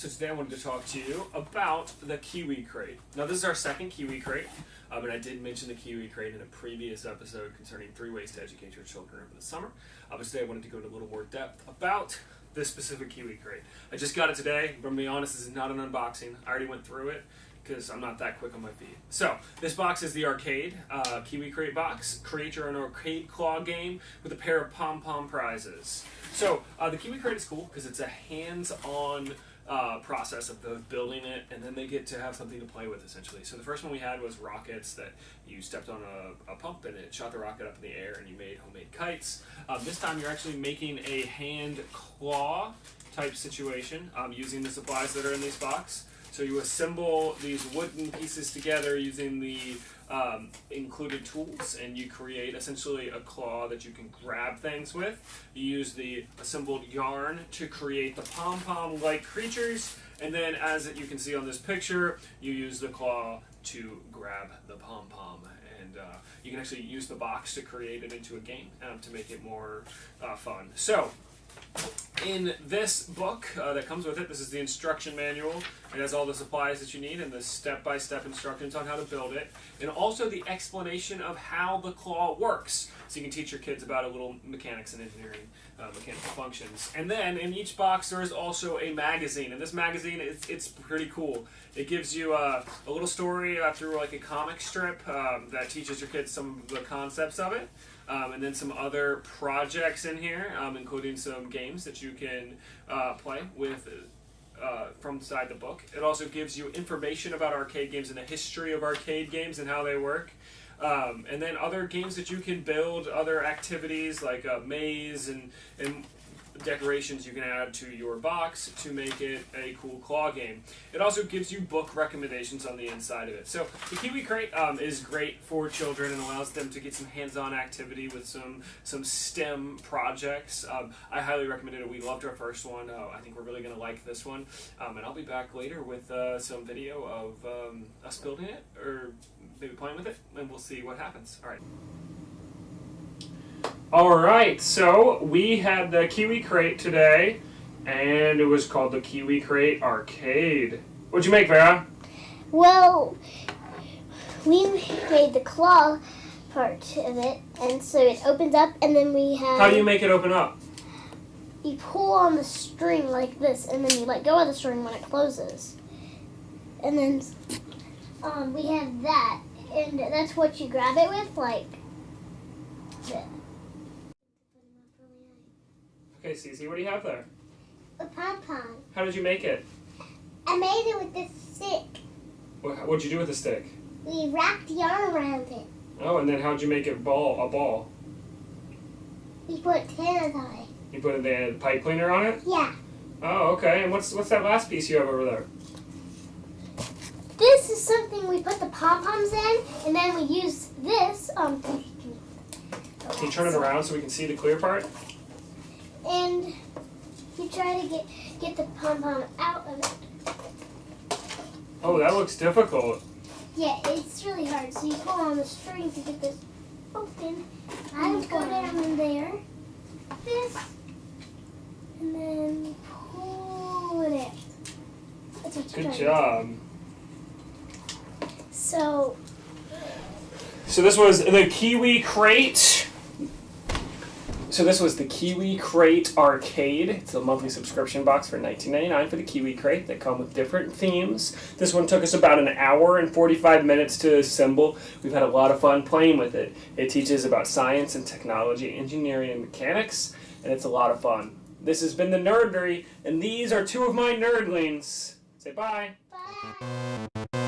So today I wanted to talk to you about the Kiwi Crate. Now this is our second Kiwi Crate, and I did mention the Kiwi Crate in a previous episode concerning 3 ways to educate your children over the summer. But today I wanted to go into a little more depth about this specific Kiwi Crate. I just got it today. I'm going to be honest, this is not an unboxing. I already went through it because I'm not that quick on my feet. So this box is the arcade Kiwi Crate box. Create your own arcade claw game with a pair of pom-pom prizes. So the Kiwi Crate is cool because it's a hands-on process of both building it, and then they get to have something to play with, essentially. So the first one we had was rockets that you stepped on a pump and it shot the rocket up in the air and you made homemade kites. This time you're actually making a hand claw type situation using the supplies that are in this box. So you assemble these wooden pieces together using the included tools, and you create essentially a claw that you can grab things with. You use the assembled yarn to create the pom-pom-like creatures, and then as you can see on this picture, you use the claw to grab the pom-pom. And you can actually use the box to create it into a game to make it more fun. So in this book that comes with it, this is the instruction manual. It has all the supplies that you need and the step-by-step instructions on how to build it, and also the explanation of how the claw works, so you can teach your kids about a little mechanics and engineering, mechanical functions. And then in each box there is also a magazine, and this magazine it's pretty cool. It gives you a little story through like a comic strip that teaches your kids some of the concepts of it. And then some other projects in here, including some games that you can play with from inside the book. It also gives you information about arcade games and the history of arcade games and how they work. And then other games that you can build, other activities like a maze and decorations you can add to your box to make it a cool claw game. It also gives you book recommendations on the inside of it. So the Kiwi Crate is great for children and allows them to get some hands-on activity with some STEM projects. I highly recommend it. We loved our first one. I think we're really going to like this one. And I'll be back later with some video of us building it or maybe playing with it, and we'll see what happens. All right. Alright, so we had the Kiwi Crate today, and it was called the Kiwi Crate Arcade. What'd you make, Vera? Well, we made the claw part of it, and so it opens up, and then we have... How do you make it open up? You pull on the string like this, and then you let go of the string when it closes. And then we have that, and that's what you grab it with, like this. Okay, Cece, what do you have there? A pom-pom. How did you make it? I made it with this stick. What'd you do with the stick? We wrapped yarn around it. Oh, and then how'd you make it a ball? We put antennas on it. You put the pipe cleaner on it? Yeah. Oh, okay. And what's that last piece you have over there? This is something we put the pom-poms in, and then we use this. Can you turn it around so we can see the clear part? And you try to get the pom-pom out of it. Oh, that looks difficult. Yeah, it's really hard. So you pull on the string to get this open. I would go down in there, this, and then pull it in. That's what you're Good job. So this was the Kiwi Crate. So this was the Kiwi Crate Arcade. It's a monthly subscription box for $19.99 for the Kiwi Crate. They come with different themes. This one took us about an hour and 45 minutes to assemble. We've had a lot of fun playing with it. It teaches about science and technology, engineering and mechanics, and it's a lot of fun. This has been the Nerdery, and these are 2 of my nerdlings. Say bye. bye.